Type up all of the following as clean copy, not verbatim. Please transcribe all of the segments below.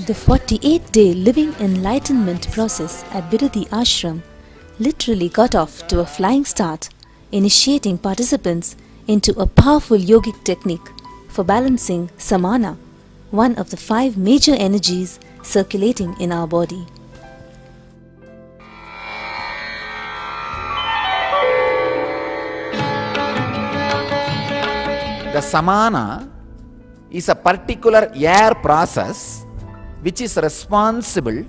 The 48-day Living Enlightenment Process at Biruthi Ashram literally got off to a flying start, initiating participants into a powerful yogic technique for balancing Samana, one of the 5 major energies circulating in our body. The Samana is a particular air process which is responsible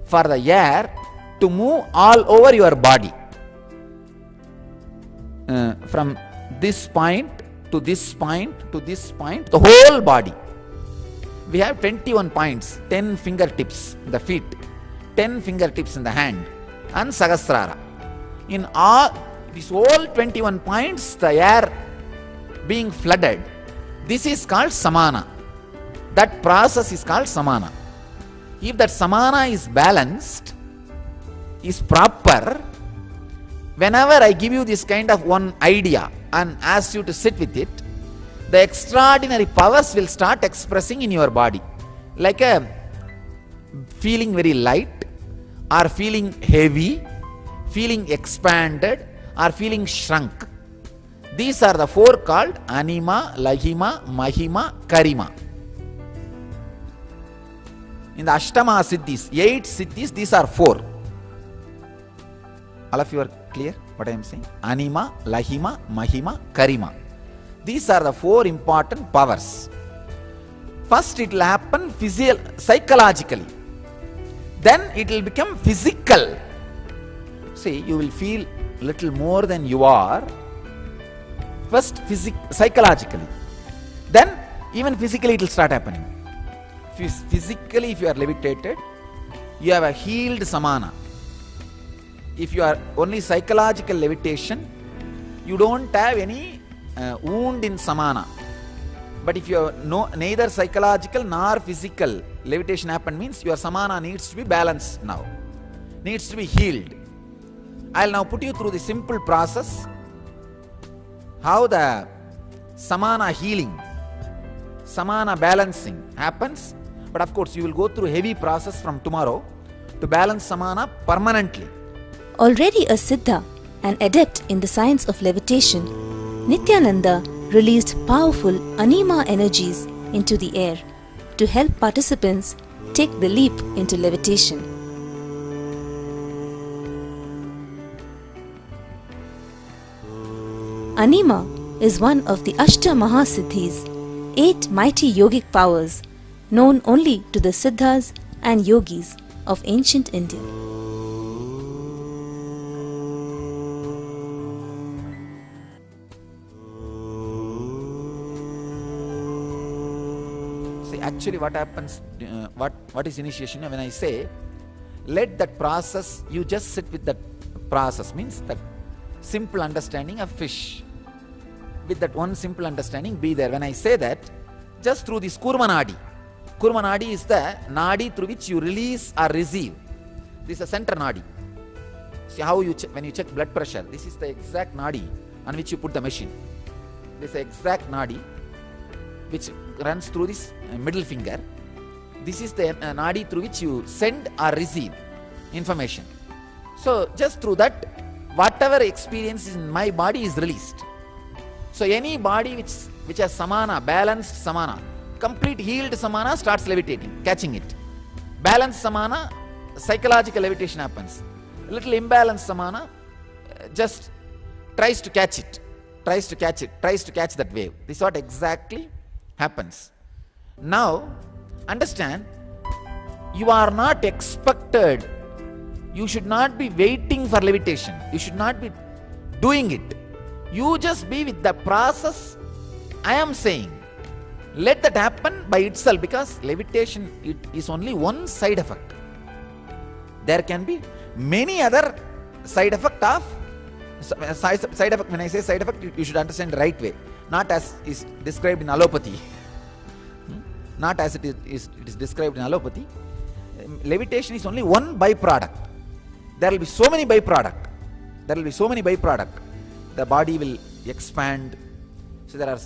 for the air to move all over your body. From this point to this point to this point, the whole body. We have 21 points, 10 fingertips in the feet, 10 fingertips in the hand, and Sahasrara. In all these whole 21 points, the air being flooded, this is called Samana. That process is called Samana. If that Samana is balanced, is proper, whenever I give you this kind of one idea and ask you to sit with it, the extraordinary powers will start expressing in your body, like a feeling very light, or feeling heavy, feeling expanded, or feeling shrunk. These are the 4 called Anima, Lahima, Mahima, Karima. In the Ashtama Siddhis, 8 Siddhis, these are 4. All of you are clear what I am saying? Anima, Lahima, Mahima, Karima. These are the 4 important powers. First it will happen psychologically. Then it will become physical. See, you will feel little more than you are. First psychologically. Then even physically it will start happening. Physically, if you are levitated, you have a healed Samana. If you are only psychological levitation, you don't have any wound in Samana. But if you are neither psychological nor physical levitation happen, means your Samana needs to be balanced now, needs to be healed. I will now put you through the simple process how the Samana healing, Samana balancing happens. But of course you will go through heavy process from tomorrow to balance Samana permanently. Already a Siddha, an adept in the science of levitation, Nithyananda released powerful Anima energies into the air to help participants take the leap into levitation. Anima is one of the Ashta Mahasiddhis, 8 mighty yogic powers known only to the Siddhas and Yogis of ancient India. See, actually what happens, what is initiation? When I say, let that process, you just sit with that process, means that simple understanding of fish. With that one simple understanding, be there. When I say that, just through this Kurma Nadi. Kurma Nadi is the Nadi through which you release or receive. This is a center Nadi. See how you when you check blood pressure, this is the exact Nadi on which you put the machine. This is the exact Nadi which runs through this middle finger. This is the Nadi through which you send or receive information. So just through that, whatever experience is in my body is released. So any body which has Samana, balanced Samana, complete healed Samana starts levitating, catching it. Balanced Samana, psychological levitation happens. A little imbalanced Samana just tries to catch it, tries to catch that wave. This is what exactly happens. Now, understand, you are not expected, you should not be waiting for levitation. You should not be doing it. You just be with the process I am saying. Let that happen by itself, because levitation, it is only one side effect. There can be many other side effect of side effect. When I say side effect, you should understand the right way, not as is described in allopathy. Not as it is described in allopathy. Levitation is only one byproduct. There will be so many byproduct. The body will expand. So there are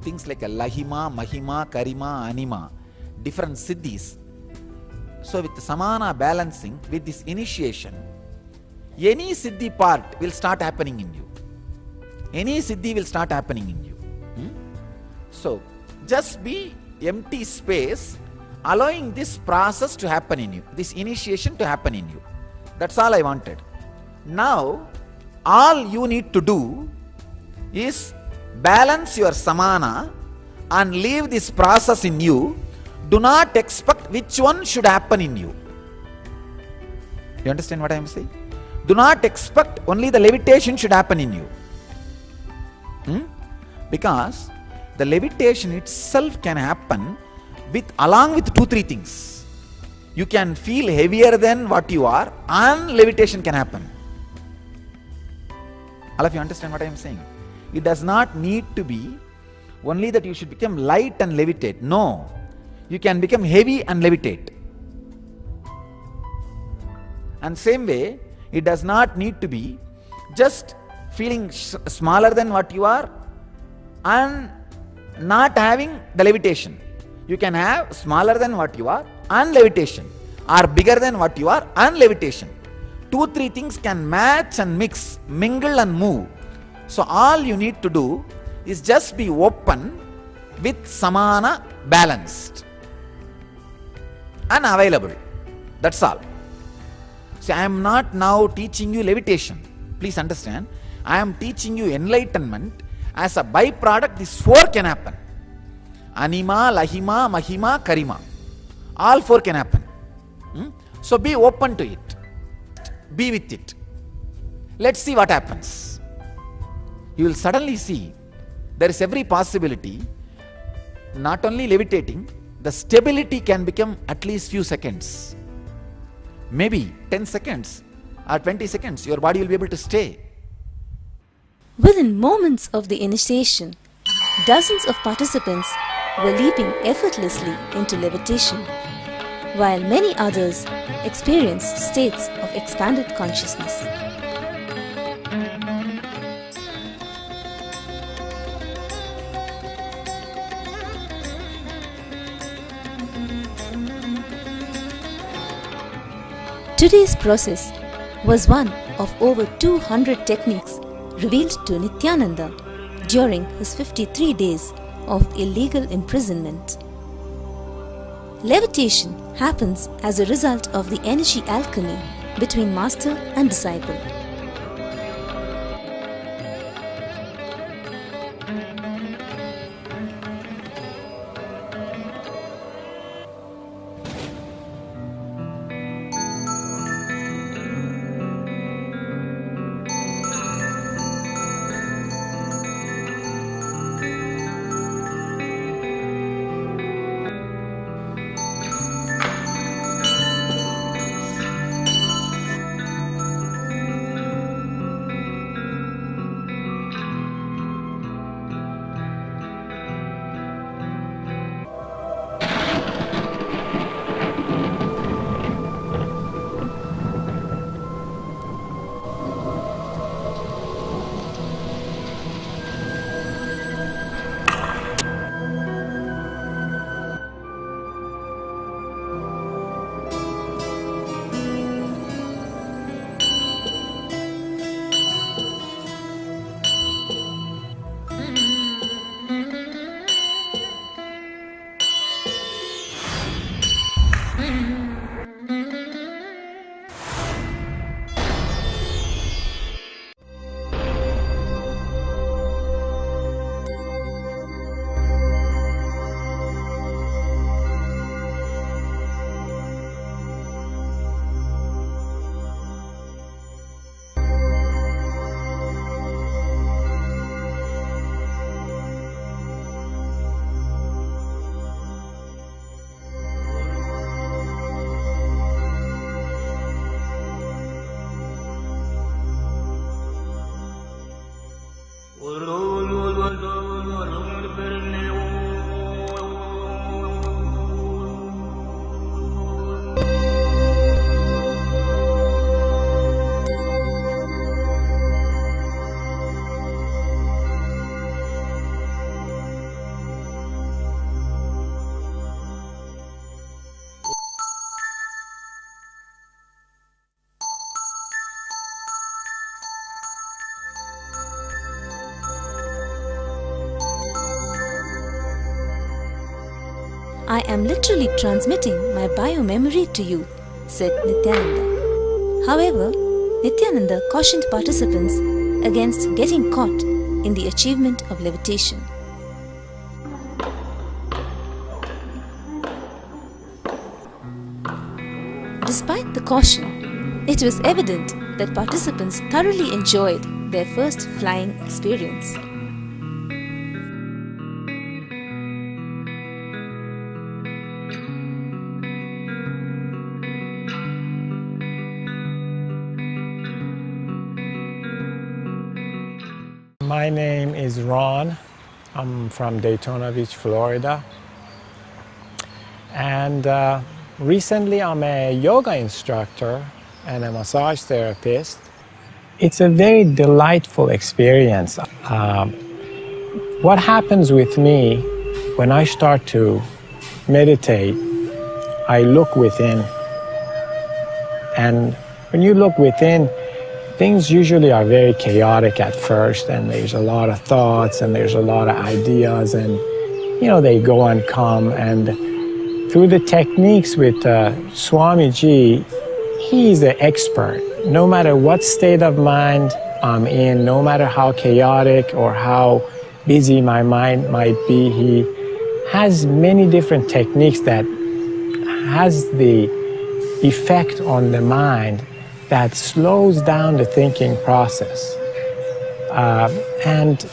things like a Lahima, Mahima, Karima, Anima, different siddhis So with Samana balancing, with this initiation, any Siddhi part will start happening in you. Any Siddhi will start happening in you. So just be empty space, allowing this process to happen in you, this initiation to happen in you. That's all I wanted. Now, all you need to do is balance your Samana and leave this process in you. Do not expect which one should happen in you. You understand what I am saying? Do not expect only the levitation should happen in you. Because the levitation itself can happen along with 2-3 things. You can feel heavier than what you are, and levitation can happen. All of you understand what I am saying? It does not need to be only that you should become light and levitate. No. You can become heavy and levitate. And same way, it does not need to be just feeling smaller than what you are and not having the levitation. You can have smaller than what you are and levitation, or bigger than what you are and levitation. 2-3 things can match and mix, mingle and move. So all you need to do is just be open with Samana balanced and available. That's all. See, I am not now teaching you levitation. Please understand. I am teaching you enlightenment. As a byproduct, these 4 can happen. Anima, Lahima, Mahima, Karima. All 4 can happen. So be open to it. Be with it. Let's see what happens. You will suddenly see there is every possibility, not only levitating, the stability can become at least few seconds. Maybe 10 seconds or 20 seconds, your body will be able to stay. Within moments of the initiation, dozens of participants were leaping effortlessly into levitation, while many others experienced states of expanded consciousness. Today's process was one of over 200 techniques revealed to Nithyananda during his 53 days of illegal imprisonment. Levitation happens as a result of the energy alchemy between master and disciple. I am literally transmitting my bio-memory to you, said Nithyananda. However, Nithyananda cautioned participants against getting caught in the achievement of levitation. Despite the caution, it was evident that participants thoroughly enjoyed their first flying experience. My name is Ron. I'm from Daytona Beach, Florida. And recently I'm a yoga instructor and a massage therapist. It's a very delightful experience. What happens with me when I start to meditate, I look within. And when you look within, things usually are very chaotic at first, and there's a lot of thoughts and there's a lot of ideas, and they go and come. And through the techniques with Swamiji, he's the expert. No matter what state of mind I'm in, no matter how chaotic or how busy my mind might be, he has many different techniques that has the effect on the mind that slows down the thinking process. And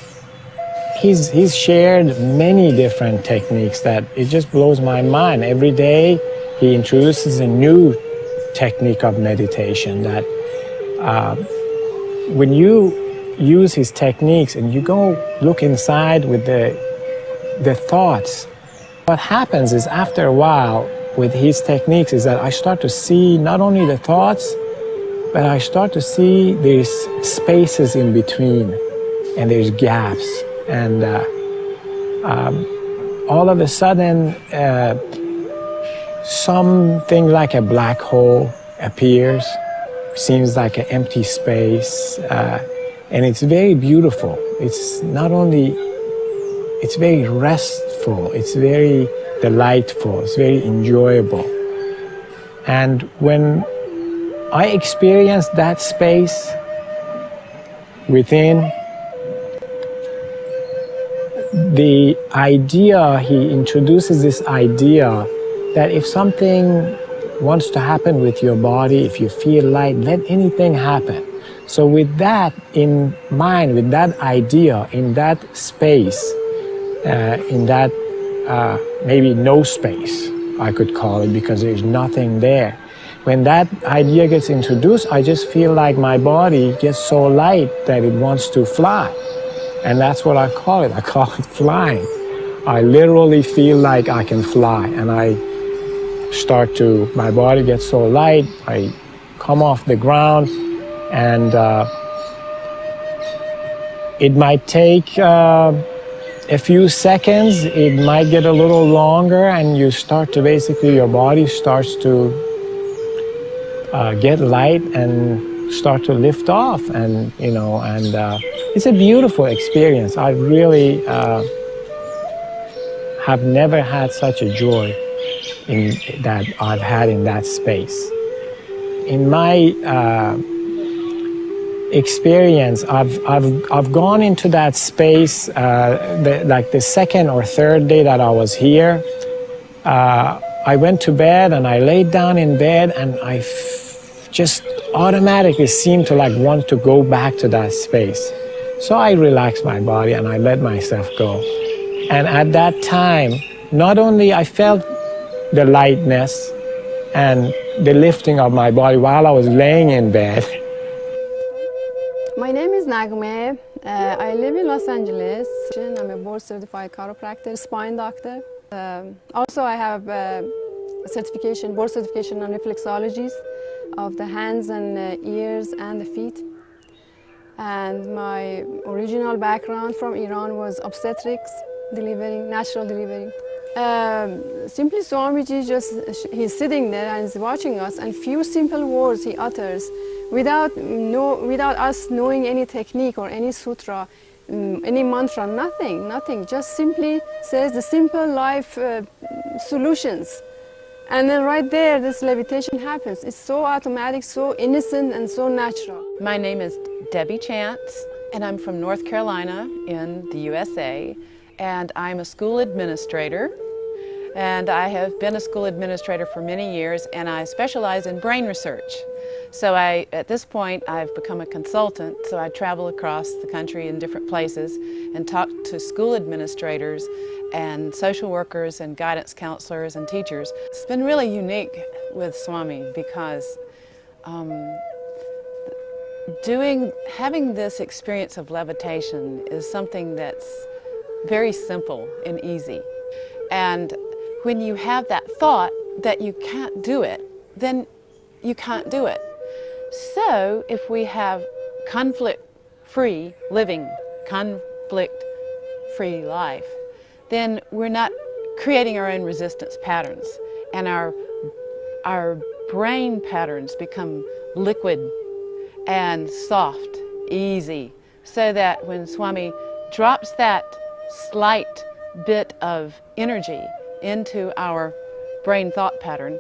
he's shared many different techniques that it just blows my mind. Every day he introduces a new technique of meditation that when you use his techniques and you go look inside with the thoughts, what happens is after a while with his techniques is that I start to see not only the thoughts, but I start to see there's spaces in between and there's gaps. And all of a sudden, something like a black hole appears, seems like an empty space, and it's very beautiful. It's not only, it's very restful, it's very delightful, it's very enjoyable. And when I experienced that space within, the idea, he introduces this idea that if something wants to happen with your body, if you feel light, let anything happen. So with that in mind, with that idea, in that space, in that maybe no space, I could call it, because there's nothing there. When that idea gets introduced, I just feel like my body gets so light that it wants to fly. And that's what I call it. I call it flying. I literally feel like I can fly, and I start to, my body gets so light, I come off the ground, and it might take a few seconds, it might get a little longer, and you start to basically, your body starts to get light and start to lift off, and it's a beautiful experience. I really have never had such a joy in that I've had in that space. In my experience, I've gone into that space like the second or third day that I was here. I went to bed and I laid down in bed, and I just automatically seemed to like want to go back to that space. So I relaxed my body and I let myself go. And at that time, not only I felt the lightness and the lifting of my body while I was laying in bed. My name is Nagme. I live in Los Angeles. I'm a board-certified chiropractor, spine doctor. Also, I have certification, board certification on reflexologies of the hands and ears and the feet. And my original background from Iran was obstetrics, delivering, natural delivery. Simply Swamiji he's sitting there and he's watching us, and few simple words he utters without us knowing any technique or any sutra. any mantra, nothing, just simply says the simple life solutions. And then right there, this levitation happens. It's so automatic, so innocent, and so natural. My name is Debbie Chance, and I'm from North Carolina in the USA, and I'm a school administrator. And I have been a school administrator for many years, and I specialize in brain research. So at this point, I've become a consultant, so I travel across the country in different places and talk to school administrators and social workers and guidance counselors and teachers. It's been really unique with Swami because having this experience of levitation is something that's very simple and easy. And when you have that thought that you can't do it, then you can't do it. So if we have conflict-free living, conflict-free life, then we're not creating our own resistance patterns, and our brain patterns become liquid and soft, easy, so that when Swami drops that slight bit of energy into our brain thought pattern,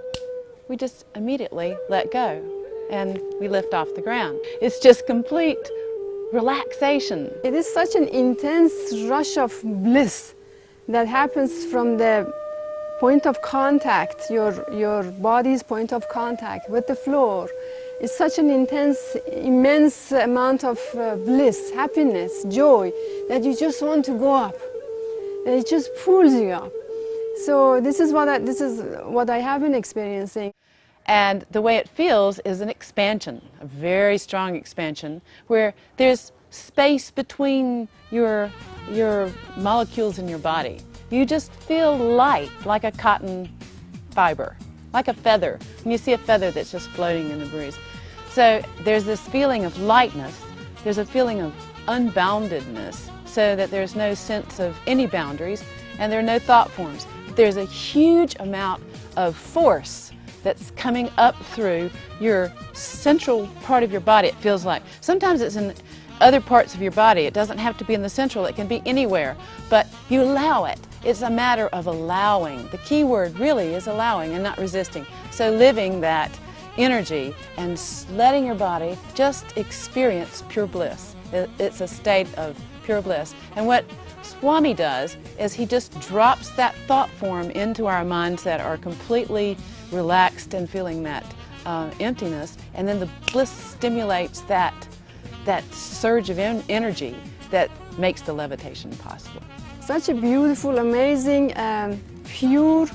we just immediately let go and we lift off the ground. It's just complete relaxation. It is such an intense rush of bliss that happens from the point of contact, your body's point of contact with the floor. It's such an intense, immense amount of bliss, happiness, joy, that you just want to go up. And it just pulls you up. So this is what I have been experiencing. And the way it feels is an expansion, a very strong expansion, where there's space between your molecules in your body. You just feel light, like a cotton fiber, like a feather. When you see a feather that's just floating in the breeze. So there's this feeling of lightness, there's a feeling of unboundedness, so that there's no sense of any boundaries, and there are no thought forms. There's a huge amount of force that's coming up through your central part of your body, it feels like. Sometimes it's in other parts of your body. It doesn't have to be in the central, it can be anywhere, but you allow it. It's a matter of allowing. The key word really is allowing and not resisting. So living that energy and letting your body just experience pure bliss. It's a state of pure bliss. And what Swami does is he just drops that thought form into our minds that are completely relaxed and feeling that emptiness, and then the bliss stimulates that surge of energy that makes the levitation possible. Such a beautiful, amazing, pure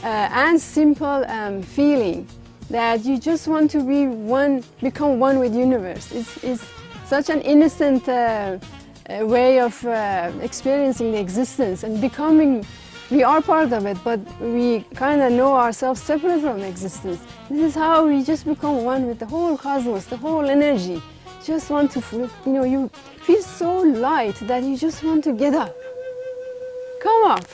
and simple feeling that you just want to be one, become one with the universe. It's such an innocent way of experiencing the existence and becoming. We are part of it, but we kind of know ourselves separate from existence. This is how we just become one with the whole cosmos, the whole energy. Just want to, you feel so light that you just want to get up. Come up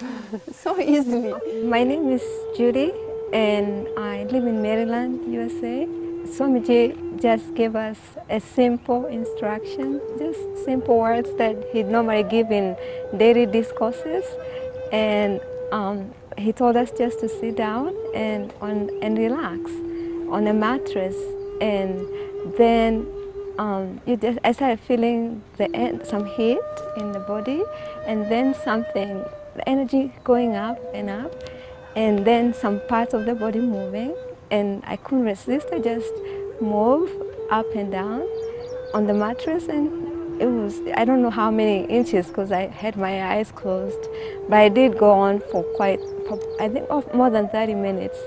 so easily. My name is Judy, and I live in Maryland, USA. Swamiji just gave us a simple instruction, just simple words that he normally give in daily discourses. And he told us just to sit down and relax on a mattress, and then I started feeling some heat in the body, and then the energy going up, and then some parts of the body moving, and I couldn't resist. I just moved up and down on the mattress, and it was, I don't know how many inches because I had my eyes closed, but I did go on for I think more than 30 minutes.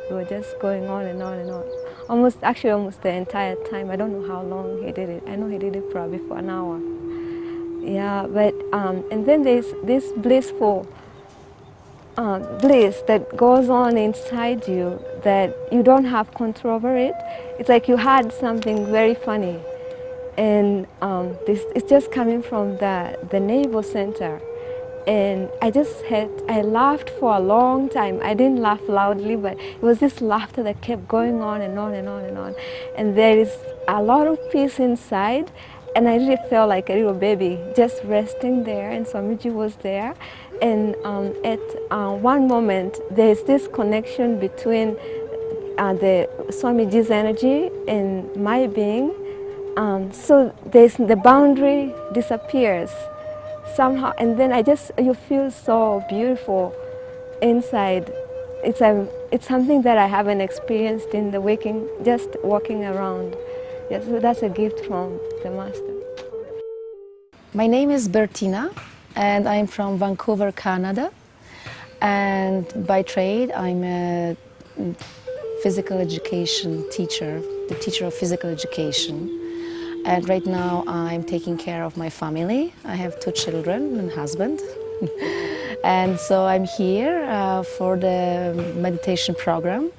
We were just going on and on and on. Almost the entire time. I don't know how long he did it. I know he did it probably for an hour. Yeah, but, and then there's this blissful bliss that goes on inside you that you don't have control over it. It's like you had something very funny. And it's just coming from the navel center. And I laughed for a long time. I didn't laugh loudly, but it was this laughter that kept going on and on and on and on. And there is a lot of peace inside, and I really felt like a little baby just resting there, and Swamiji was there. And at one moment, there's this connection between the Swamiji's energy and my being. So the boundary disappears somehow, and then you feel so beautiful inside. It's something that I haven't experienced in the just walking around. Yes, so that's a gift from the Master. My name is Bertina, and I'm from Vancouver, Canada. And by trade, I'm a physical education teacher, the teacher of physical education. And right now I'm taking care of my family. I have 2 children and husband. And so I'm here for the meditation program.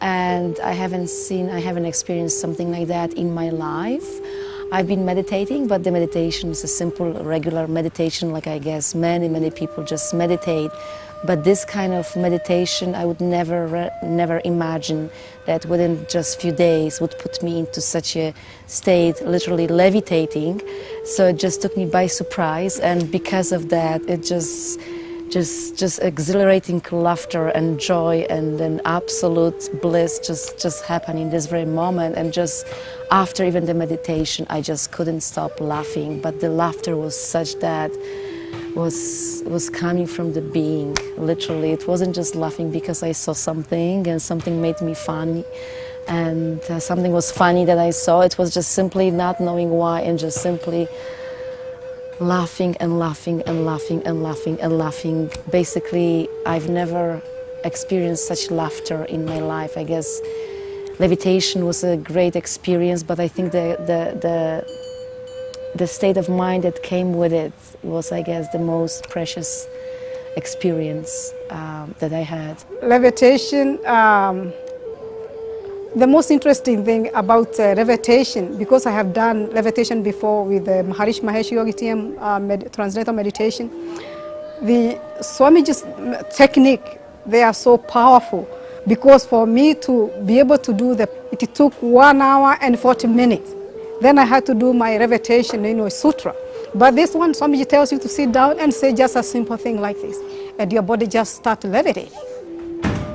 And I haven't experienced something like that in my life. I've been meditating, but the meditation is a simple, regular meditation, like I guess many people just meditate. But this kind of meditation, I would never imagine that within just few days would put me into such a state, literally levitating. So it just took me by surprise, and because of that, it just exhilarating laughter and joy and an absolute bliss just happened in this very moment. And just after even the meditation, I just couldn't stop laughing. But the laughter was such that was coming from the being, literally. It wasn't just laughing because I saw something and something made me funny, and something was funny that I saw. It was just simply not knowing why, and just simply laughing and laughing and laughing and laughing and laughing. Basically, I've never experienced such laughter in my life. I guess levitation was a great experience, but I think the state of mind that came with it was, I guess, the most precious experience that I had. Levitation, the most interesting thing about levitation, because I have done levitation before with the Maharishi Mahesh Yogi TM transcendental meditation, the Swamiji's technique, they are so powerful, because for me to be able to do it took 1 hour and 40 minutes. Then I had to do my levitation, sutra. But this one, Swamiji tells you to sit down and say just a simple thing like this, and your body just starts levitating.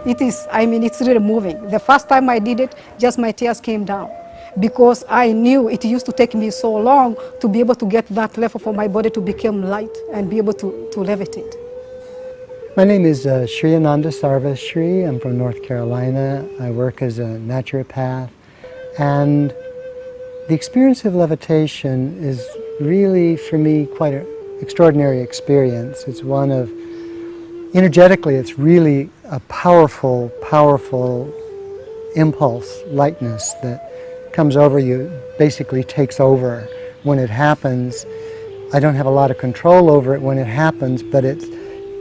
It's really moving. The first time I did it, just my tears came down, because I knew it used to take me so long to be able to get that level for my body to become light and be able to levitate. My name is Sri Ananda Sarvashri. I'm from North Carolina. I work as a naturopath, and the experience of levitation is really, for me, quite an extraordinary experience. It's one of, energetically, it's really a powerful impulse, lightness that comes over you, basically takes over when it happens. I don't have a lot of control over it when it happens, but it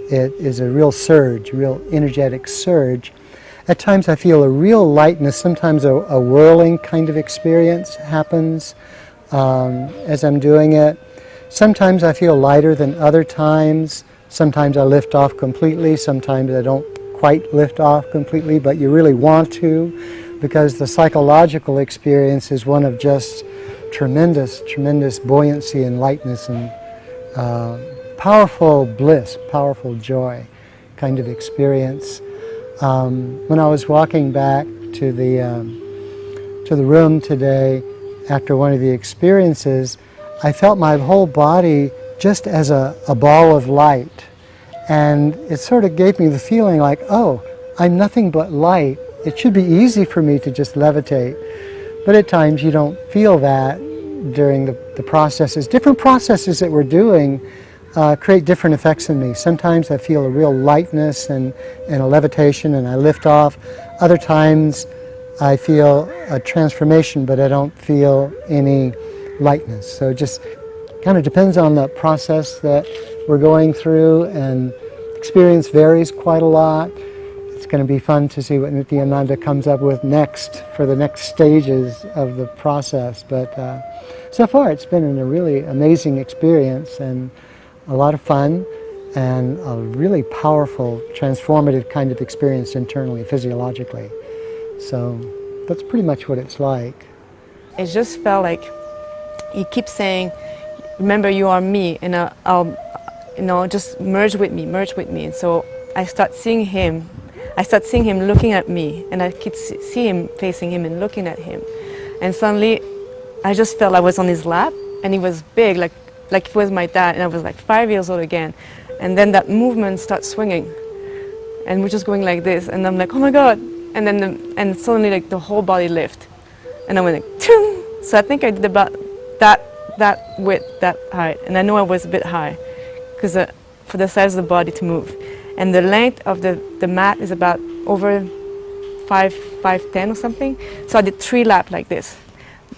is a real surge, a real energetic surge. At times I feel a real lightness, sometimes a whirling kind of experience happens as I'm doing it. Sometimes I feel lighter than other times. Sometimes I lift off completely, sometimes I don't quite lift off completely, but you really want to, because the psychological experience is one of just tremendous buoyancy and lightness and powerful bliss, powerful joy kind of experience. When I was walking back to the room today after one of the experiences, I felt my whole body just as a ball of light, and it sort of gave me the feeling like, oh, I'm nothing but light. It should be easy for me to just levitate, but at times you don't feel that during the processes. Different processes that we're doing create different effects in me. Sometimes I feel a real lightness and a levitation and I lift off. Other times I feel a transformation, but I don't feel any lightness. So it just kind of depends on the process that we're going through, and experience varies quite a lot. It's going to be fun to see what Nithyananda comes up with next for the next stages of the process. But so far it's been a really amazing experience and a lot of fun and a really powerful, transformative kind of experience internally, physiologically. So that's pretty much what it's like. It just felt like he keeps saying, remember you are me, and I'll, you know, just merge with me, merge with me. And so I start seeing him looking at me, and I keep see him facing him and looking at him. And suddenly I just felt I was on his lap, and he was big, like he was my dad, and I was like 5 years old again. And then that movement starts swinging, and we're just going like this, and I'm like, oh my God. And then and suddenly like the whole body lift, and I went like, Chung! So I think I did about that width, that height, and I know I was a bit high, because for the size of the body to move. And the length of the mat is about over 5'10" or something. So I did 3 laps like this.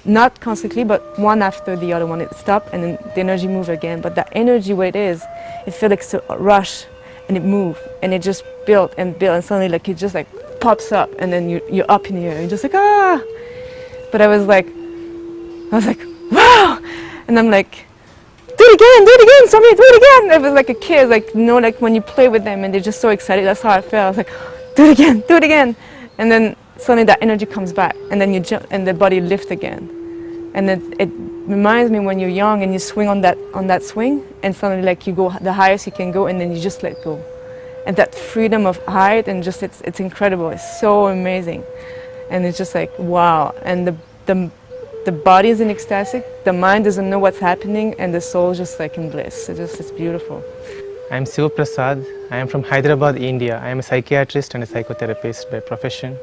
Not constantly, but one after the other one. It stopped and then the energy moved again. But that energy, where it is, it felt like a rush, and it moved, and it just built and built, and suddenly like it just like pops up, and then you're up in the air, and you're just like, ah! But I was like, wow! And I'm like, do it again, Swami, do it again! It was like a kid, like, you know, like when you play with them and they're just so excited. That's how I felt. I was like, do it again. And then suddenly that energy comes back, and then you jump, and the body lifts again. And then it reminds me when you're young and you swing on that swing, and suddenly like you go the highest you can go, and then you just let go. And that freedom of height, and just it's incredible. It's so amazing, and it's just like wow. And the body is in ecstatic, the mind doesn't know what's happening, and the soul just like in bliss. It's beautiful. I am Siva Prasad. I am from Hyderabad, India. I am a psychiatrist and a psychotherapist by profession.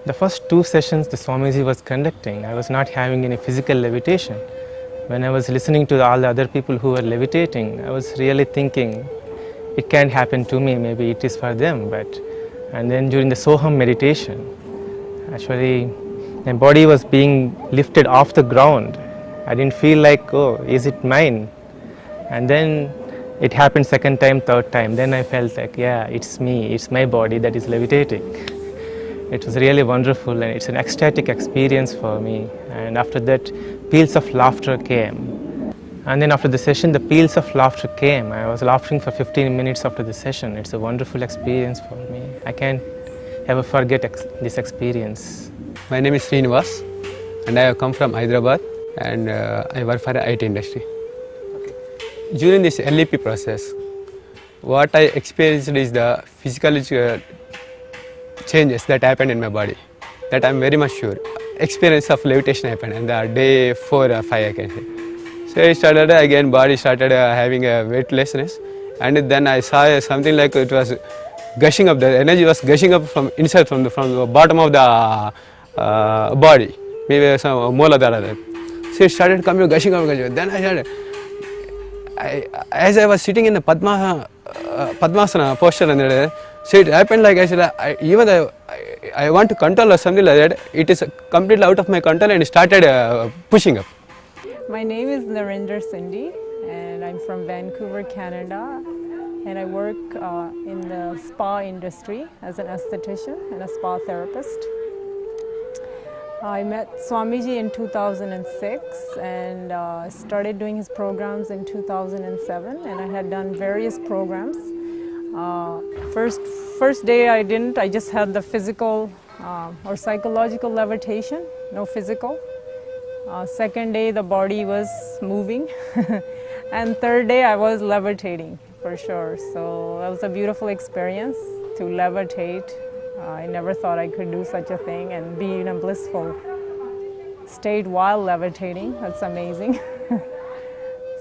The first 2 sessions the Swamiji was conducting, I was not having any physical levitation. When I was listening to all the other people who were levitating, I was really thinking, it can't happen to me, maybe it is for them. And then during the Soham meditation, actually my body was being lifted off the ground. I didn't feel like, oh, is it mine? And then it happened second time, third time. Then I felt like, yeah, it's me, it's my body that is levitating. It was really wonderful, and it's an ecstatic experience for me. And after that, peals of laughter came. And then after the session, the peals of laughter came. I was laughing for 15 minutes after the session. It's a wonderful experience for me. I can't ever forget this experience. My name is Srinivas, and I have come from Hyderabad, and I work for the IT industry. Okay. During this LEP process, what I experienced is the physiological changes that happened in my body, that I'm very much sure. Experience of levitation happened in the day 4 or 5, I can say. So I started again, body started having a weightlessness, and then I saw something like it was gushing up, the energy was gushing up from inside, from the bottom of the body, maybe some Mooladhara. So it started coming, gushing up. Then I started, as I was sitting in the Padmasana posture, and so it happened like I said, I want to control or something like that. It is completely out of my control, and it started pushing up. My name is Narendra Sindhi, and I'm from Vancouver, Canada, and I work in the spa industry as an esthetician and a spa therapist. I met Swamiji in 2006 and started doing his programs in 2007, and I had done various programs. First day I just had the physical or psychological levitation, no physical. Second day the body was moving and third day I was levitating for sure. So that was a beautiful experience to levitate. I never thought I could do such a thing and be in a blissful state while levitating. That's amazing.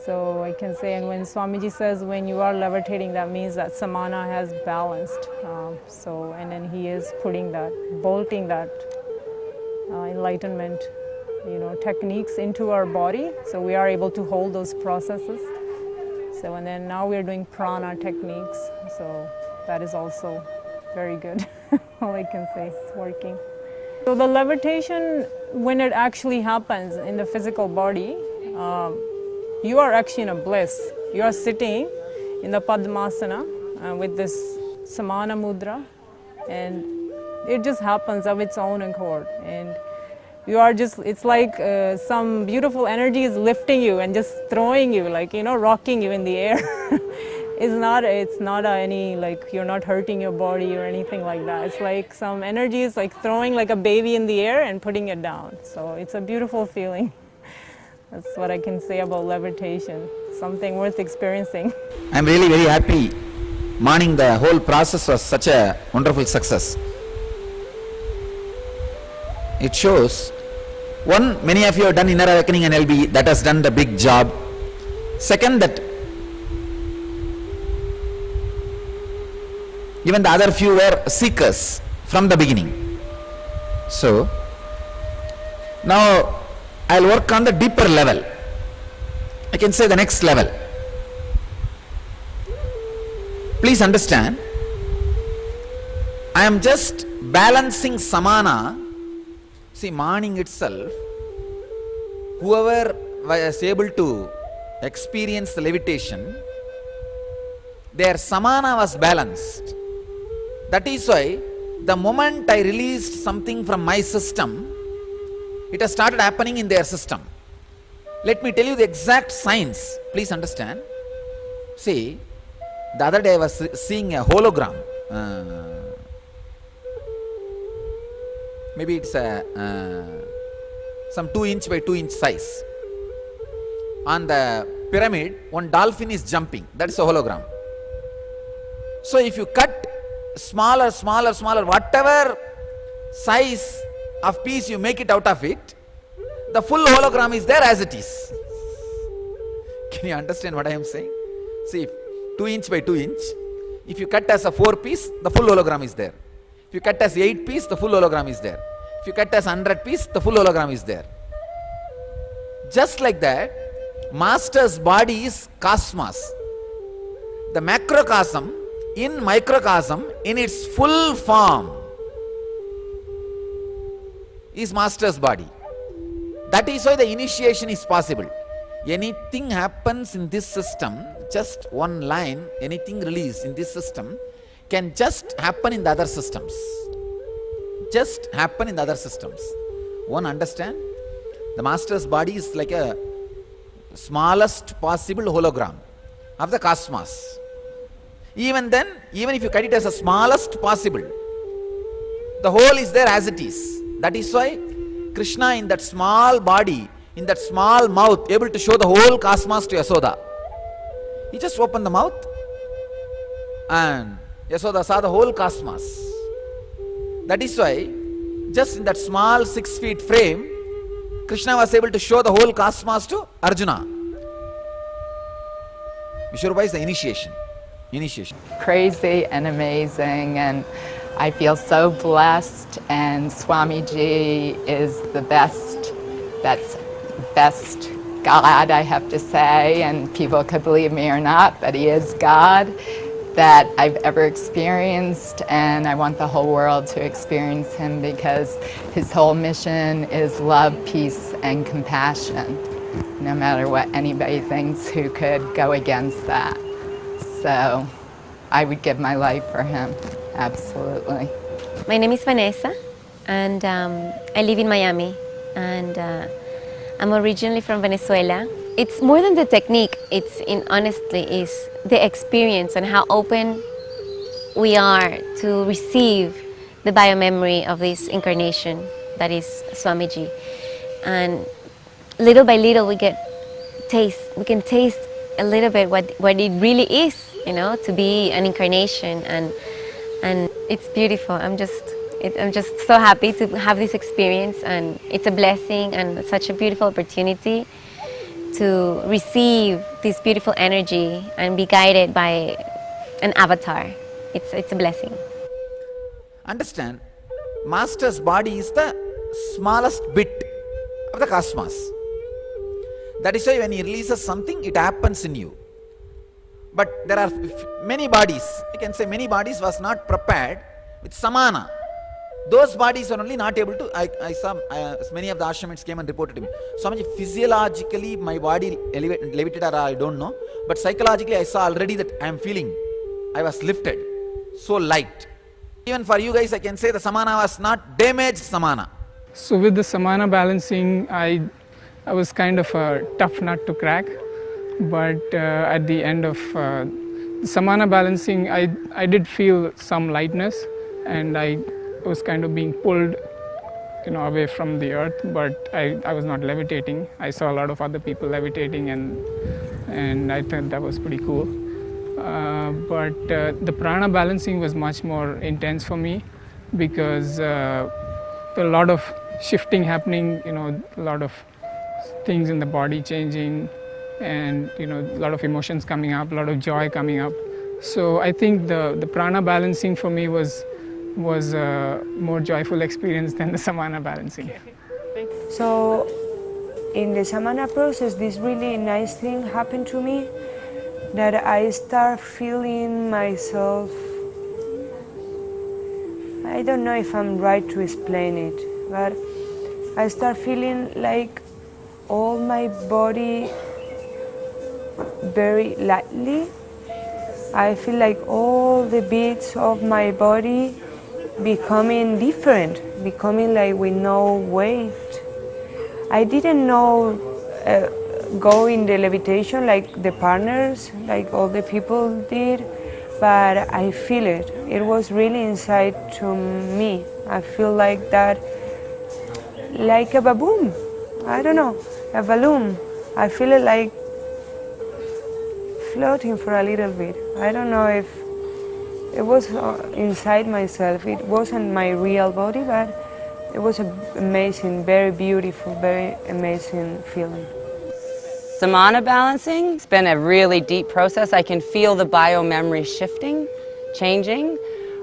So I can say, and when Swamiji says when you are levitating, that means that Samana has balanced. And then he is putting that, bolting that enlightenment, techniques into our body. So we are able to hold those processes. So and then now we are doing prana techniques. So that is also very good. All I can say, it's working. So the levitation, when it actually happens in the physical body, you are actually in a bliss. You are sitting in the Padmasana with this Samana mudra, and it just happens of its own accord. And you are just, it's like some beautiful energy is lifting you and just throwing you, like, rocking you in the air. It's not any, like, you're not hurting your body or anything like that. It's like some energy is like throwing like a baby in the air and putting it down. So it's a beautiful feeling. That's what I can say about levitation. Something worth experiencing. I'm really very happy. Morning, the whole process was such a wonderful success. It shows, one, many of you have done inner awakening and LB, that has done the big job. Second, that even the other few were seekers from the beginning. So, now I'll work on the deeper level. I can say the next level. Please understand, I am just balancing samana. See, morning itself, whoever was able to experience the levitation, their samana was balanced. That is why the moment I released something from my system, it has started happening in their system. Let me tell you the exact science. Please understand. See, the other day I was seeing a hologram. Maybe it's a some 2-inch by 2-inch size. On the pyramid, one dolphin is jumping. That is a hologram. So if you cut smaller, whatever size of piece you make it out of it, the full hologram is there as it is. Can you understand what I am saying? See, 2-inch by 2-inch, if you cut as a 4-piece, the full hologram is there. If you cut as 8-piece, the full hologram is there. If you cut as 100-piece, the full hologram is there. Just like that, Master's body is cosmos. The macrocosm in microcosm in its full form is Master's body. That is why the initiation is possible. Anything happens in this system, just one line, anything released in this system can just happen in the other systems. Just happen in the other systems. One understand? The Master's body is like a smallest possible hologram of the cosmos. Even then, even if you cut it as the smallest possible, the whole is there as it is. That is why Krishna in that small body, in that small mouth, able to show the whole cosmos to Yasoda. He just opened the mouth and Yasoda saw the whole cosmos. That is why, just in that small 6 feet frame, Krishna was able to show the whole cosmos to Arjuna. Vishwarubha is the initiation. Crazy and amazing, and I feel so blessed, and Swamiji is the best God, I have to say, and people could believe me or not, but he is God that I've ever experienced, and I want the whole world to experience him because his whole mission is love, peace, and compassion, no matter what anybody thinks who could go against that. So I would give my life for him, absolutely. My name is Vanessa, and I live in Miami, and I'm originally from Venezuela. It's more than the technique, honestly is the experience and how open we are to receive the biomemory of this incarnation that is Swamiji. And little by little we can taste a little bit what it really is, you know, to be an incarnation, and it's beautiful. I'm just so happy to have this experience, and it's a blessing and such a beautiful opportunity to receive this beautiful energy and be guided by an avatar. It's a blessing. Understand, Master's body is the smallest bit of the cosmos. That is why when he releases something, it happens in you. But there are many bodies, I can say many bodies was not prepared with Samana. Those bodies are only not able to, I saw many of the ashramites came and reported to me. Swamiji, physiologically my body levitated or I don't know, but psychologically I saw already that I am feeling, I was lifted, so light. Even for you guys I can say the Samana was not damaged Samana. So with the Samana balancing, I was kind of a tough nut to crack, but at the end of Samana balancing, I did feel some lightness, and I was kind of being pulled away from the earth, but I was not levitating. I saw a lot of other people levitating, and I thought that was pretty cool. But the prana balancing was much more intense for me, because there were a lot of shifting happening, a lot of things in the body changing, and a lot of emotions coming up, a lot of joy coming up. So I think the prana balancing for me was a more joyful experience than the samana balancing. So in the samana process, this really nice thing happened to me, that I start feeling myself, I don't know if I'm right to explain it, but I start feeling like all my body very lightly. I feel like all the bits of my body becoming different, becoming like with no weight. I didn't know go in the levitation like the partners, like all the people did, but I feel it. It was really inside to me. I feel like that, like a baboon. I don't know, a balloon. I feel it like floating for a little bit. I don't know if it was inside myself. It wasn't my real body, but it was an amazing, very beautiful, very amazing feeling. Samana balancing, it's been a really deep process. I can feel the bio-memory shifting, changing.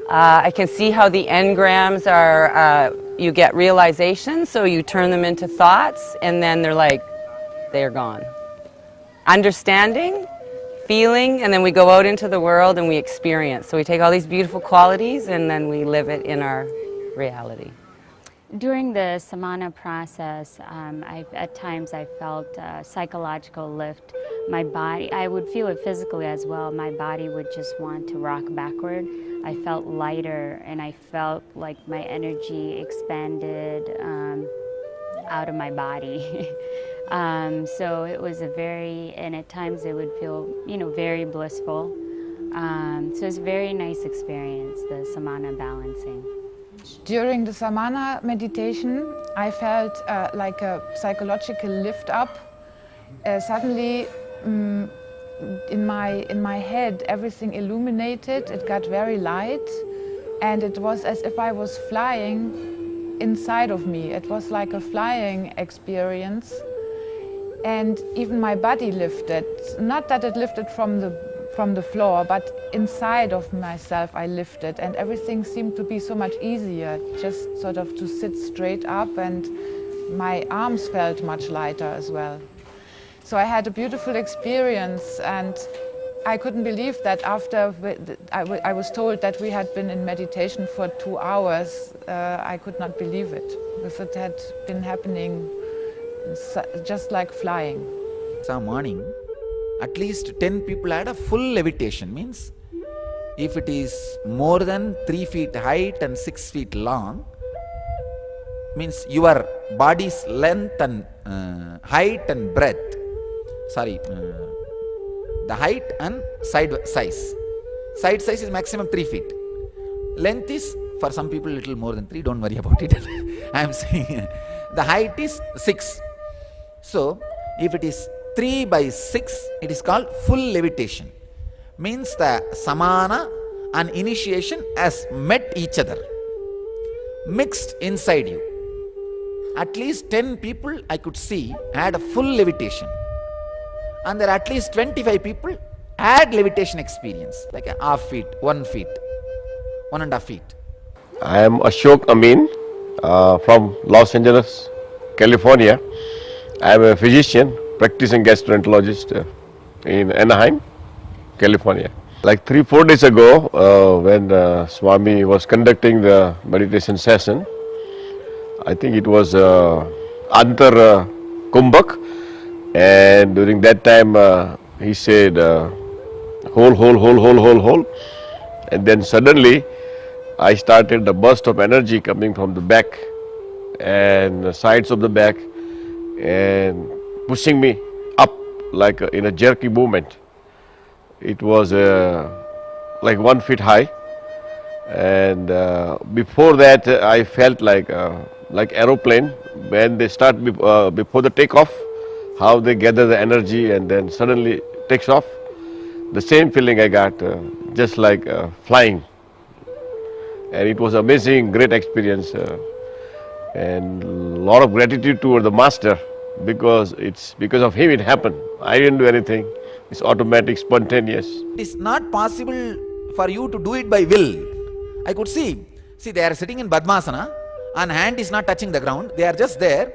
I can see how the engrams are, you get realizations, so you turn them into thoughts, and then they're gone. Understanding, feeling, and then we go out into the world and we experience. So we take all these beautiful qualities and then we live it in our reality. During the samana process, at times I felt a psychological lift. My body, I would feel it physically as well. My body would just want to rock backward. I felt lighter, and I felt like my energy expanded out of my body. So it was and at times it would feel, very blissful. So it's a very nice experience, the samana balancing. During the samana meditation, I felt like a psychological lift up. Suddenly, in my head, everything illuminated. It got very light, and it was as if I was flying inside of me. It was like a flying experience, and even my body lifted. Not that it lifted from the floor, but inside of myself I lifted, and everything seemed to be so much easier, just sort of to sit straight up, and my arms felt much lighter as well. So I had a beautiful experience, and I couldn't believe that after I was told that we had been in meditation for 2 hours. I could not believe it, because it had been happening just like flying. Some morning, at least 10 people had a full levitation. Means if it is more than 3 feet height and 6 feet long, means your body's length and height and breadth, the height and side size. Side size is maximum 3 feet. Length is for some people little more than 3, don't worry about it. I am saying the height is 6. So if it is 3 by 6, it is called full levitation. Means the samana and initiation has met each other, mixed inside you. At least 10 people I could see had a full levitation, and there are at least 25 people had levitation experience, like a half feet, 1 feet, 1.5 feet. I am Ashok Amin from Los Angeles, California. I am a physician, practicing gastroenterologist in Anaheim, California. Like 3-4 days ago, when Swami was conducting the meditation session, I think it was Antar Kumbhak, and during that time he said, hold, and then suddenly I started the burst of energy coming from the back and the sides of the back and pushing me up like in a jerky movement. It was like 1 feet high, and before that I felt like like aeroplane, when they start before the takeoff, how they gather the energy and then suddenly takes off. The same feeling I got, just like flying. And it was amazing, great experience, and a lot of gratitude toward the master, because it's because of him it happened. I didn't do anything. It's automatic, spontaneous. It is not possible for you to do it by will. I could see they are sitting in Padmasana and hand is not touching the ground. They are just there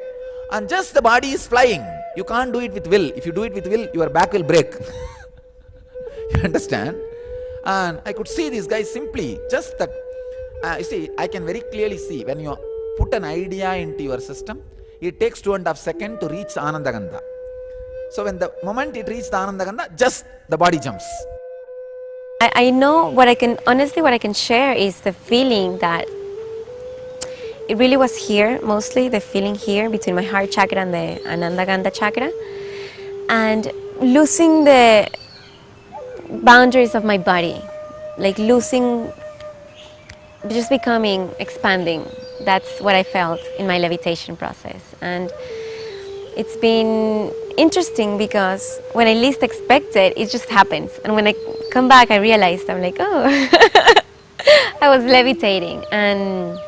and just the body is flying. You can't do it with will. If you do it with will, your back will break. You understand? And I could see these guys simply, just that, you see, I can very clearly see when you put an idea into your system, it takes 2.5 seconds to reach Anandagandha. So when the moment it reaches the Anandagandha, just the body jumps. I know what I can share is the feeling that it really was here, mostly the feeling here between my heart chakra and the Anandagandha chakra, and losing the boundaries of my body, like losing, just becoming, expanding. That's what I felt in my levitation process. And it's been interesting because when I least expect it, it just happens. And when I come back, I realized, I'm like, oh, I was levitating. And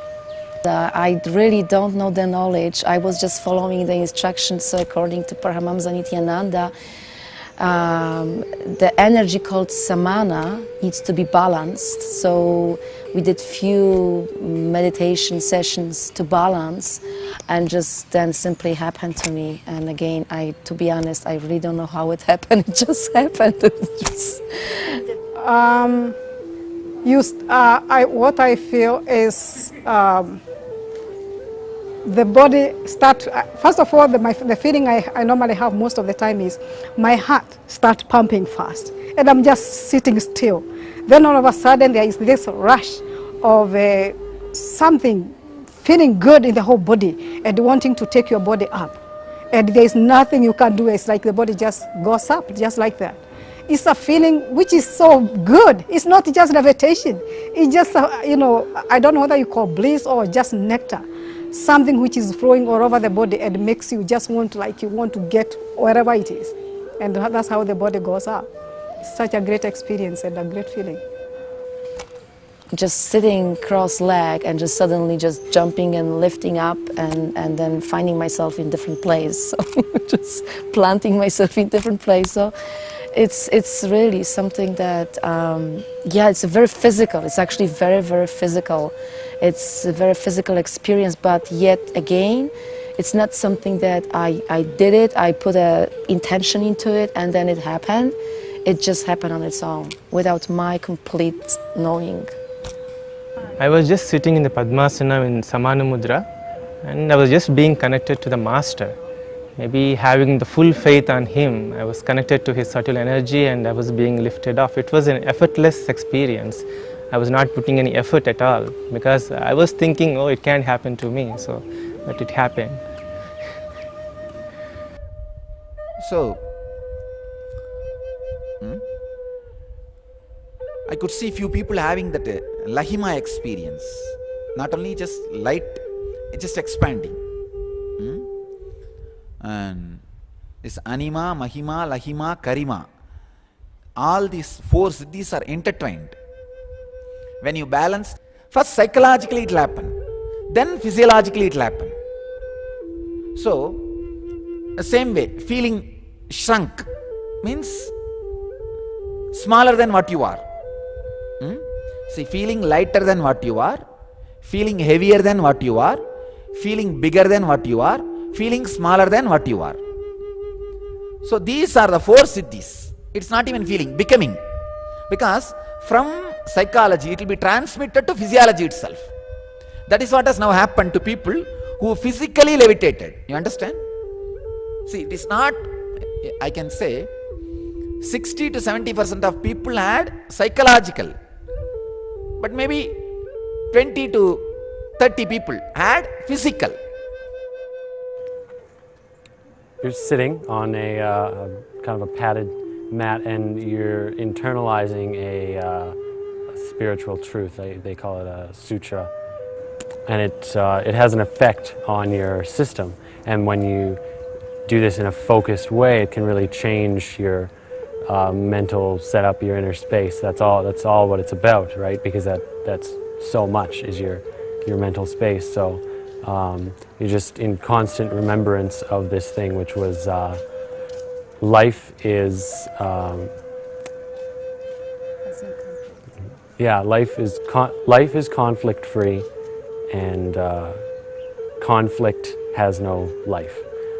I really don't know the knowledge. I was just following the instructions according to Paramahamsa Nithyananda. The energy called Samana needs to be balanced. So we did few meditation sessions to balance, and just then simply happened to me. And again, to be honest, I really don't know how it happened. It just happened. What I feel is the body start, first of all, the feeling I normally have most of the time is my heart starts pumping fast and I'm just sitting still. Then all of a sudden there is this rush of something feeling good in the whole body and wanting to take your body up. And there is nothing you can do. It's like the body just goes up just like that. It's a feeling which is so good. It's not just levitation. It's just, I don't know whether you call bliss or just nectar. Something which is flowing all over the body and makes you just want to get wherever it is. And that's how the body goes up. It's such a great experience and a great feeling. Just sitting cross-legged and just suddenly just jumping and lifting up and then finding myself in different places. So just planting myself in different places. So it's really something that, it's very physical. It's actually very, very physical. It's a very physical experience, but yet again, it's not something that I did it, I put an intention into it, and then it happened. It just happened on its own, without my complete knowing. I was just sitting in the Padmasana in Samana Mudra, and I was just being connected to the Master. Maybe having the full faith on him, I was connected to his subtle energy and I was being lifted off. It was an effortless experience. I was not putting any effort at all because I was thinking, oh, it can't happen to me, but it happened. So, I could see few people having that Lahima experience. Not only just light, it's just expanding. And this Anima, Mahima, Lahima, Karima, all these four siddhis are intertwined. When you balance, first psychologically it will happen, then physiologically it will happen. So, the same way, feeling shrunk means smaller than what you are. See, feeling lighter than what you are, feeling heavier than what you are, feeling bigger than what you are, feeling smaller than what you are. So these are the four siddhis. It's not even feeling, becoming. Because from psychology, it will be transmitted to physiology itself. That is what has now happened to people who physically levitated. You understand? See, it is not, I can say, 60 to 70% of people had psychological. But maybe 20 to 30 people had physical. You're sitting on a kind of a padded mat and you're internalizing a spiritual truth. They call it a sutra. and it has an effect on your system. And when you do this in a focused way, it can really change your mental setup, your inner space. That's all what it's about, right? Because that's so much is your mental space. So you're just in constant remembrance of this thing, which was life is life is conflict free, and conflict has no life.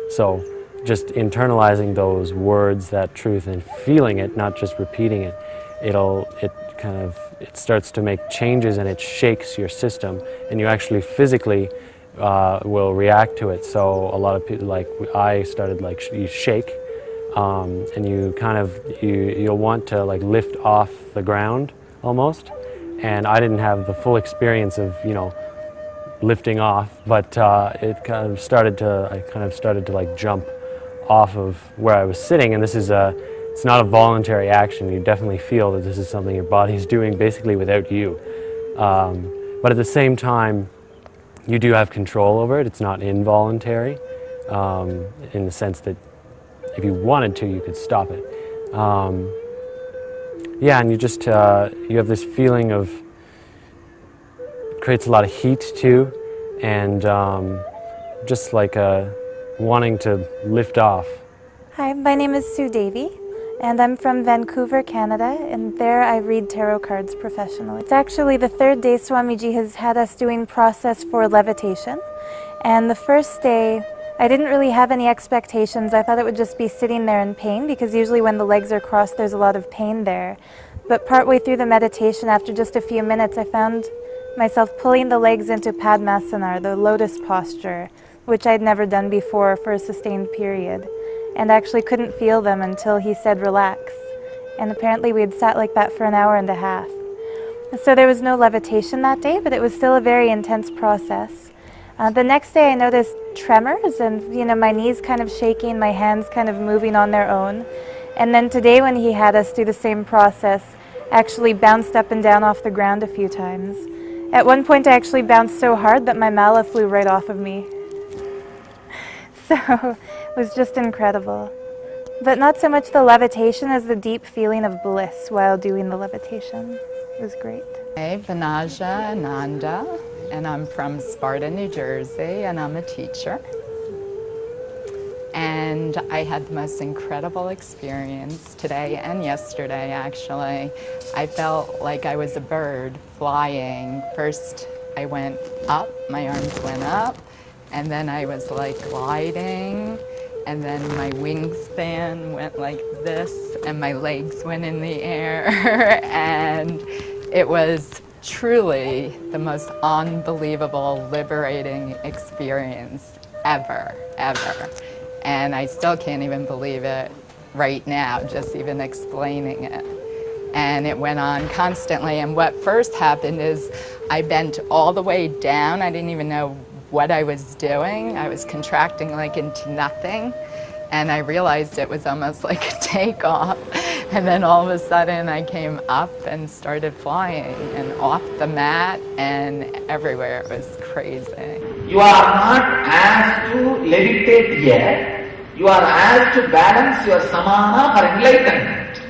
So just internalizing those words, that truth, and feeling it, not just repeating it, it starts to make changes, and it shakes your system, and you actually physically will react to it. So a lot of people, like I started, like you shake, and you'll want to like lift off the ground almost. And I didn't have the full experience of lifting off, but I kind of started to like jump off of where I was sitting. And it's not a voluntary action. You definitely feel that this is something your body's doing basically without you. But at the same time, you do have control over it. It's not involuntary, in the sense that if you wanted to, you could stop it. Yeah, and you have this feeling of, it creates a lot of heat too, and just like wanting to lift off. Hi, my name is Sue Davey, and I'm from Vancouver, Canada, and there I read tarot cards professionally. It's actually the third day Swamiji has had us doing process for levitation, and the first day I didn't really have any expectations. I thought it would just be sitting there in pain, because usually when the legs are crossed there's a lot of pain there. But partway through the meditation, after just a few minutes, I found myself pulling the legs into Padmasana, the lotus posture, which I'd never done before for a sustained period, and actually couldn't feel them until he said relax. And apparently we had sat like that for an hour and a half. So there was no levitation that day, but it was still a very intense process. The next day I noticed tremors, and my knees kind of shaking, my hands kind of moving on their own. And then today when he had us do the same process, I actually bounced up and down off the ground a few times. At one point I actually bounced so hard that my mala flew right off of me. So it was just incredible. But not so much the levitation as the deep feeling of bliss while doing the levitation. It was great. Hey, Vanaja Ananda, and I'm from Sparta, New Jersey, and I'm a teacher. And I had the most incredible experience today and yesterday, actually. I felt like I was a bird flying. First, I went up, my arms went up, and then I was like gliding, and then my wingspan went like this, and my legs went in the air, and it was truly the most unbelievable, liberating experience ever. And I still can't even believe it right now, just even explaining it. And it went on constantly. And what first happened is I bent all the way down. I didn't even know what I was doing. I was contracting like into nothing. And I realized it was almost like a takeoff. And then all of a sudden I came up and started flying and off the mat and everywhere. It was crazy. You are not asked to levitate yet. You are asked to balance your samana for enlightenment.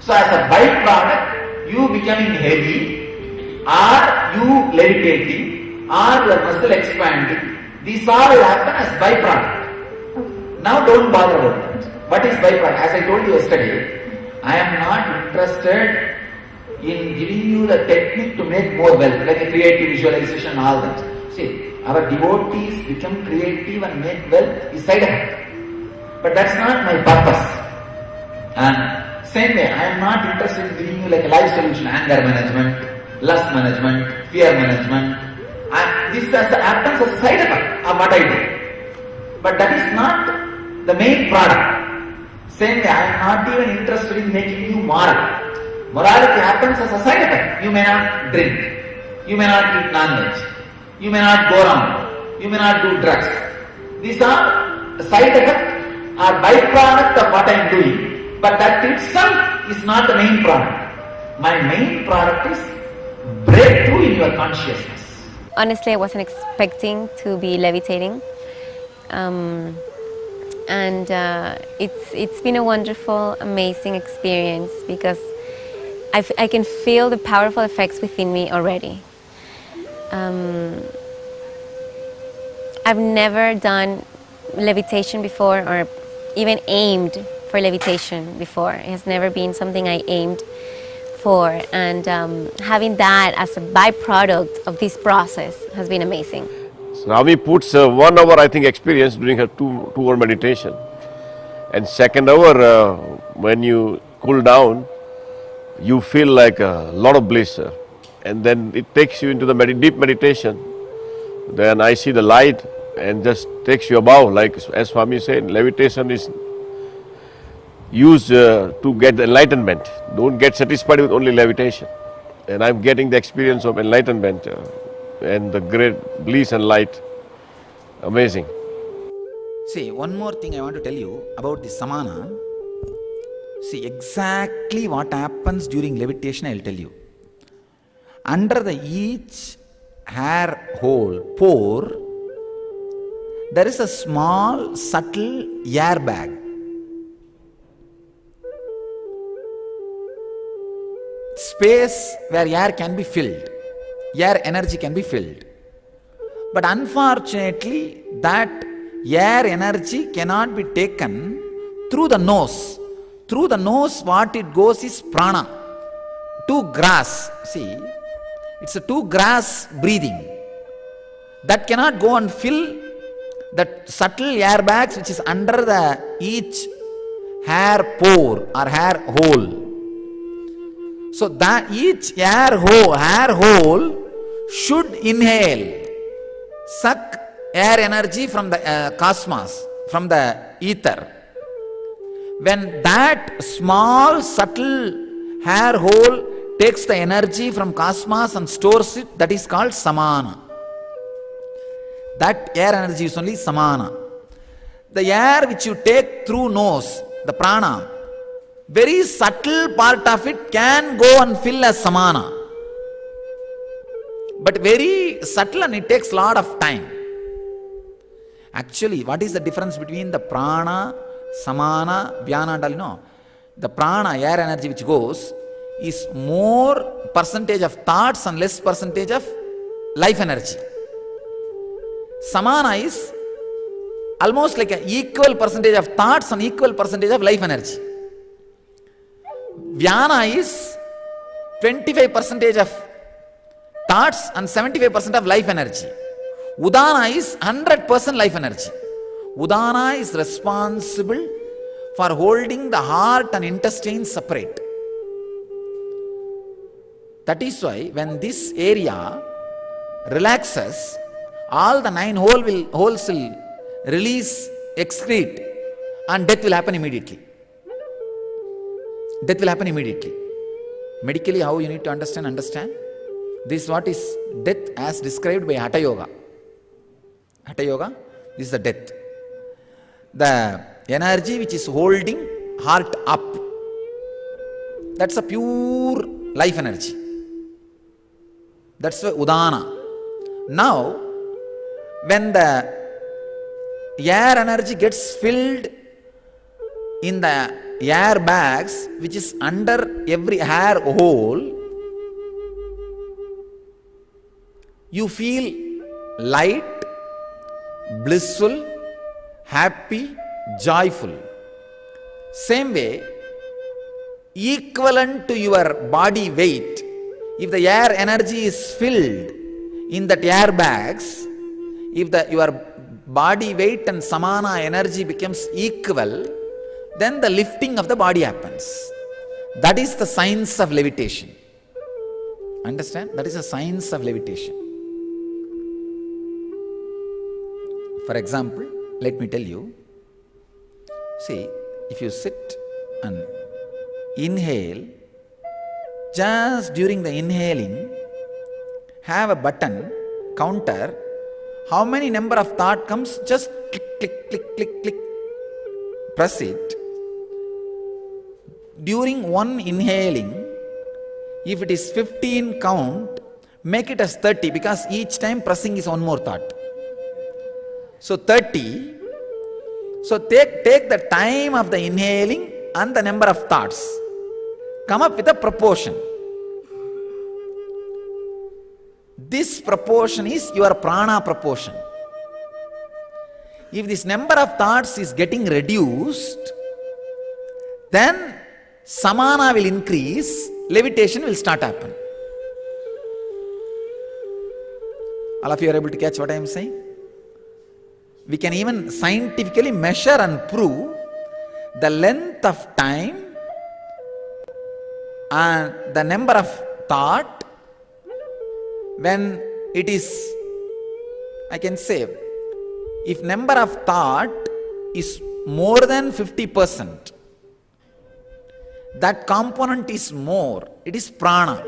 So as a byproduct, you becoming heavy, or you levitating, or your muscle expanding, these all will happen as byproduct. Now don't bother about that. What is byproduct? As I told you yesterday, I am not interested in giving you the technique to make more wealth, like a creative visualization and all that. See, our devotees become creative and make wealth is side effect. But that's not my purpose. And same way, I am not interested in giving you like a life solution, anger management, lust management, fear management. This happens as a side effect of what I do. But that is not the main product. Same way, I am not even interested in making you moral. Morality happens as a side effect. You may not drink. You may not eat non-veg. You may not go around. You may not do drugs. These are a side effect or byproduct of what I am doing. But that itself is not the main product. My main product is breakthrough in your consciousness. honestly, I wasn't expecting to be levitating. It's been a wonderful, amazing experience because I can feel the powerful effects within me already. I've never done levitation before or even aimed for levitation before. It has never been something I aimed for, and having that as a byproduct of this process has been amazing. So Rami puts 1 hour, I think, experience during her 2-hour meditation, and second hour, when you cool down, you feel like a lot of bliss, and then it takes you into the deep meditation. Then I see the light and just takes you above, like as Swami said, levitation is used to get the enlightenment. Don't get satisfied with only levitation. And I'm getting the experience of enlightenment and the great bliss and light. Amazing. See, one more thing I want to tell you about the samana. See, exactly what happens during levitation, I will tell you. Under each hair hole, pore, there is a small, subtle air bag. Space where air can be filled, air energy can be filled. But unfortunately, that air energy cannot be taken through the nose. Through the nose, what it goes is prana, to grass. See, it's a to grass breathing. That cannot go and fill that subtle air bags which is under the each hair pore or hair hole. So that each hair hole should inhale, suck air energy from the cosmos, from the ether. When that small subtle hair hole takes the energy from cosmos and stores it, that is called samana. That air energy is only samana. The air which you take through nose, the prana, very subtle part of it can go and fill as samana. But very subtle and it takes a lot of time. Actually, what is the difference between the prana, samana, vyana and all? No. The prana, air energy which goes, is more percentage of thoughts and less percentage of life energy. Samana is almost like an equal percentage of thoughts and equal percentage of life energy. Vyana is 25% of thoughts and 75% of life energy. Udana is 100% life energy. Udana is responsible for holding the heart and intestines separate. That is why when this area relaxes, all the 9 holes will release, excrete, and death will happen immediately. Death will happen immediately. Medically, how you need to understand? This is what is death as described by Hatha Yoga. Hatha Yoga, this is the death. The energy which is holding heart up, that's a pure life energy. That's the Udana. Now, when the air energy gets filled in the air bags which is under every hair hole, you feel light, blissful, happy, joyful. Same way, equivalent to your body weight, if the air energy is filled in that air bags, if your body weight and samana energy becomes equal, then the lifting of the body happens. That is the science of levitation. Understand? That is the science of levitation. For example, let me tell you, see, if you sit and inhale, just during the inhaling, have a button, counter, how many number of thought comes, just click, click, click, click, click, press it. During one inhaling, if it is 15 count, Make it as 30 because each time pressing is one more thought. So 30. So take the time of the inhaling and the number of thoughts. Come up with a proportion. This proportion is your prana proportion. If this number of thoughts is getting reduced, then samana will increase, levitation will start happen. All of you are able to catch what I am saying? We can even scientifically measure and prove the length of time and the number of thought when it is, I can say, if number of thought is more than 50%, that component is more, it is prana.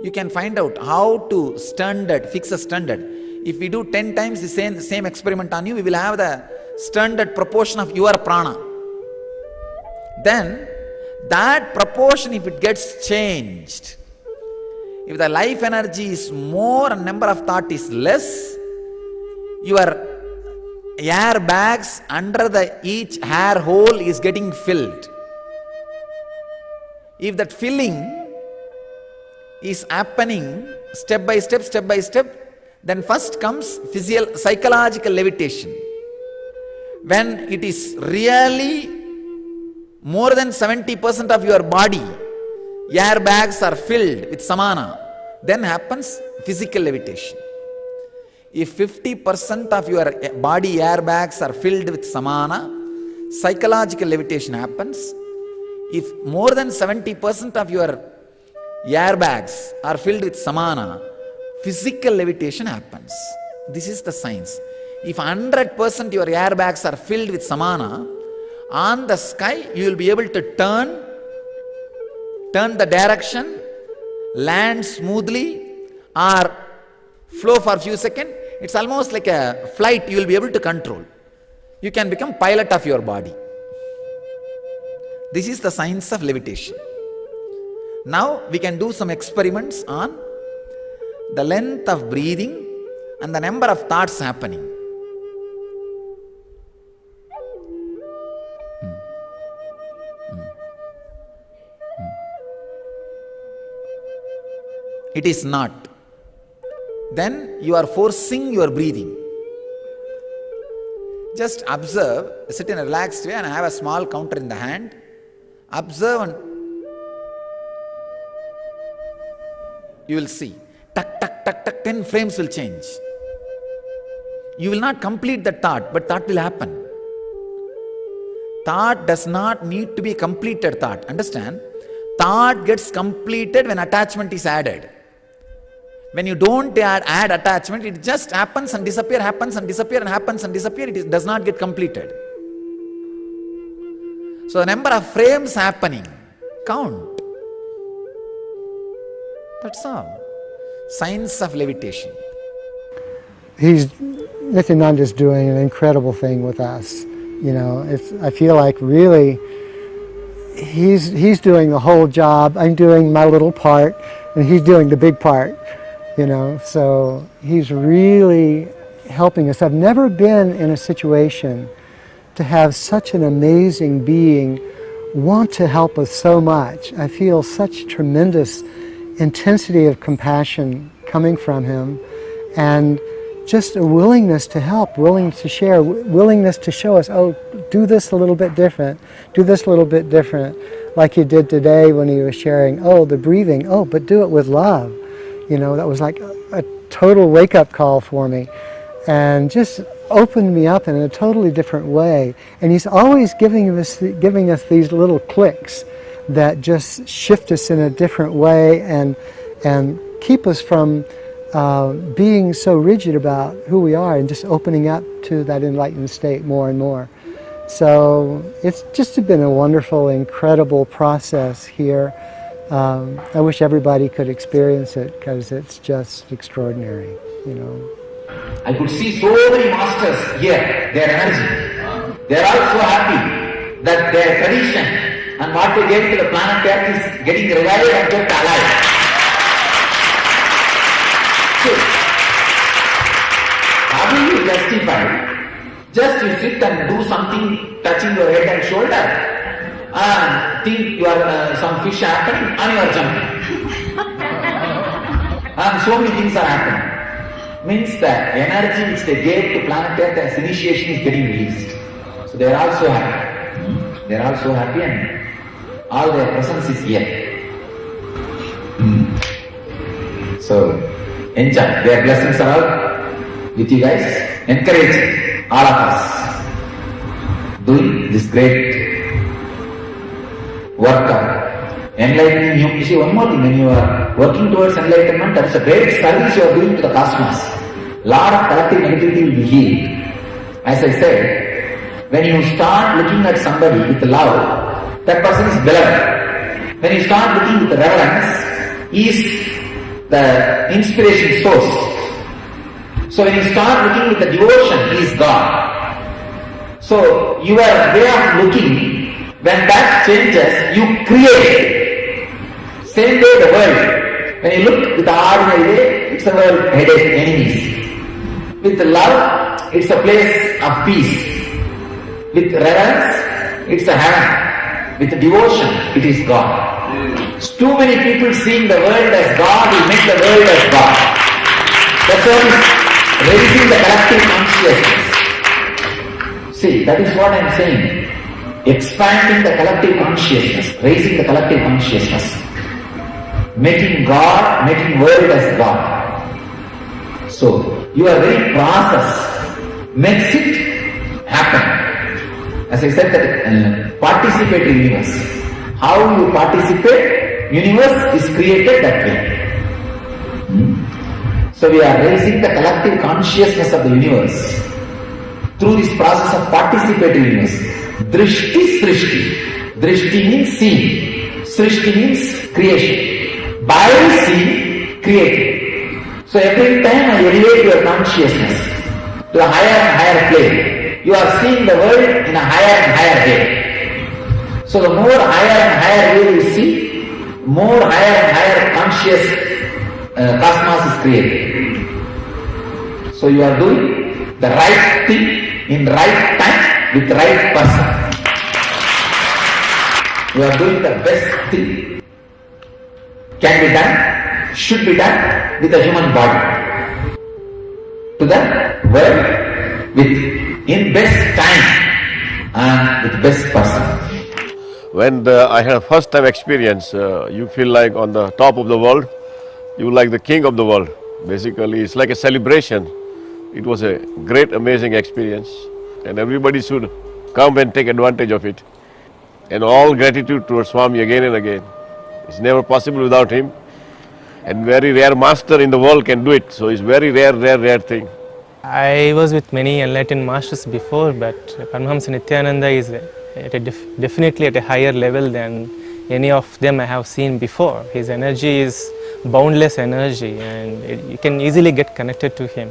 You can find out how to fix a standard. If we do 10 times the same experiment on you, we will have the standard proportion of your prana. Then that proportion, if it gets changed, if the life energy is more and number of thought is less, your air bags under each hair hole is getting filled. If that filling is happening step by step, then first comes psychological levitation. When it is really more than 70% of your body, air bags are filled with samana, then happens physical levitation. If 50% of your body airbags are filled with samana, psychological levitation happens. If more than 70% of your airbags are filled with samana, physical levitation happens. This is the science. If 100% your airbags are filled with samana, on the sky you will be able to turn the direction, land smoothly, or flow for a few seconds. It's almost like a flight you will be able to control. You can become pilot of your body. This is the science of levitation. Now we can do some experiments on the length of breathing and the number of thoughts happening. It is not. Then you are forcing your breathing. Just observe, sit in a relaxed way and have a small counter in the hand. Observe and you will see. Tuck, tuck, tuck, tuck, 10 frames will change. You will not complete the thought, but thought will happen. Thought does not need to be completed thought. Understand? Thought gets completed when attachment is added. When you don't add attachment, it just happens and disappear, happens and disappear and happens and disappear. It does not get completed. So the number of frames happening, count. That's all. Science of levitation. Nithyananda is doing an incredible thing with us. You know, I feel like really he's doing the whole job. I'm doing my little part, and he's doing the big part. You know, so he's really helping us. I've never been in a situation to have such an amazing being want to help us so much. I feel such tremendous intensity of compassion coming from him, and just a willingness to help, willingness to share, willingness to show us, oh, do this a little bit different, do this a little bit different, like he did today when he was sharing, oh, the breathing, oh, but do it with love. You know, that was like a total wake-up call for me, and just opened me up in a totally different way. And he's always giving us these little clicks that just shift us in a different way and keep us from being so rigid about who we are and just opening up to that enlightened state more and more. So it's just been a wonderful, incredible process here. I wish everybody could experience it because it's just extraordinary, you know. I could see so many masters here, their energy. They are all so happy that their tradition and what they gave to the planet Earth is getting revived and kept alive. Just you sit and do something touching your head and shoulder and think you are some fish happening and you are jumping. And so many things are happening. Means that energy which they gave to planet Earth as initiation is getting released. So they are also happy. They are also happy and all their presence is here. So enjoy. Their blessings are all with you guys. Encourage all of us doing this great work of enlightening you. You see, one more thing, when you are working towards enlightenment, that is a great service you are doing to the cosmos. Lot of collective negativity will be healed. As I said, when you start looking at somebody with love, that person is beloved. When you start looking with reverence, he is the inspiration source. So when you start looking with the devotion, he is God. So your way of looking, when that changes, you create. Same way the world. When you look with the ordinary way, it's a world headache, enemies. With love, it's a place of peace. With reverence, it's a heaven. With devotion, it is God. Too many people seeing the world as God will make the world as God. That's what is raising the collective consciousness. See, that is what I am saying. Expanding the collective consciousness, raising the collective consciousness. Making God, making world as God. So, your very process makes it happen. As I said, that participatory universe. How you participate, universe is created that way. So we are raising the collective consciousness of the universe through this process of participatory universe. Drishti Srishti. Drishti means seeing. Srishti means creation. By seeing, creating. So every time I elevate your consciousness to a higher and higher plane, you are seeing the world in a higher and higher way. So the more higher and higher way you see, more higher and higher conscious cosmos is created. So you are doing the right thing in right time with right person. You are doing the best thing. Can be done, should be done with a human body. To the world with in best time and with best person. When I had a first time experience, you feel like on the top of the world, you like the king of the world. Basically, it's like a celebration. It was a great, amazing experience, and everybody should come and take advantage of it. And all gratitude towards Swami again and again. It's never possible without him. And very rare master in the world can do it. So it's very rare thing. I was with many enlightened masters before, but Paramahamsa Nithyananda is definitely at a higher level than any of them I have seen before. His energy is boundless energy, and you can easily get connected to him.